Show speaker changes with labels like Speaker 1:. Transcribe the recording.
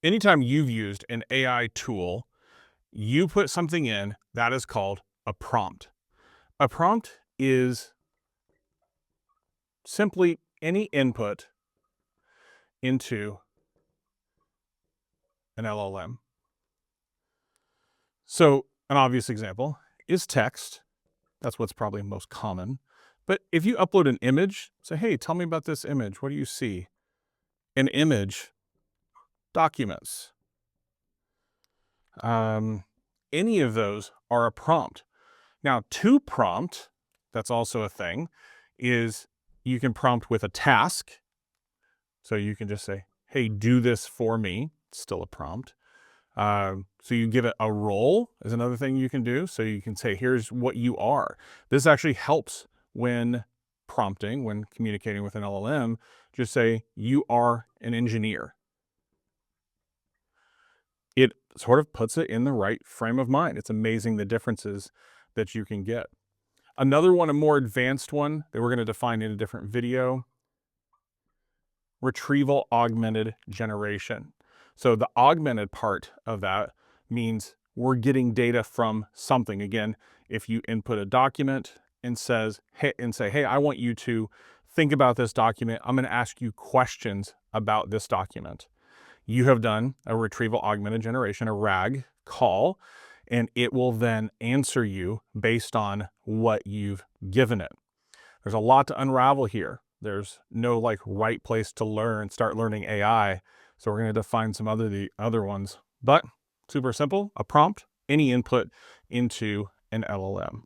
Speaker 1: Anytime you've used an AI tool, you put something in that is called a prompt. A prompt is simply any input into an LLM. So an obvious example is text. That's what's probably most common. But if you upload an image, say, hey, tell me about this image. What do you see? An image, documents. Any of those are a prompt. Now, to prompt, that's also a thing, is you can prompt with a task. So you can just say, hey, do this for me. It's still a prompt. So you give it a role is another thing you can do. So you can say, here's what you are. This actually helps when prompting, when communicating with an LLM. Just say, you are an engineer. It sort of puts it in the right frame of mind. It's amazing the differences that you can get. Another one, a more advanced one that we're going to define in a different video, retrieval-augmented generation. So the augmented part of that means we're getting data from something. Again, if you input a document and say, hey, I want you to think about this document. I'm going to ask you questions about this document. You have done a retrieval-augmented generation, a RAG call, and it will then answer you based on what you've given it. There's a lot to unravel here. There's no like right place to learn, start learning AI. So we're going to define some the other ones, but super simple, a prompt, any input into an LLM.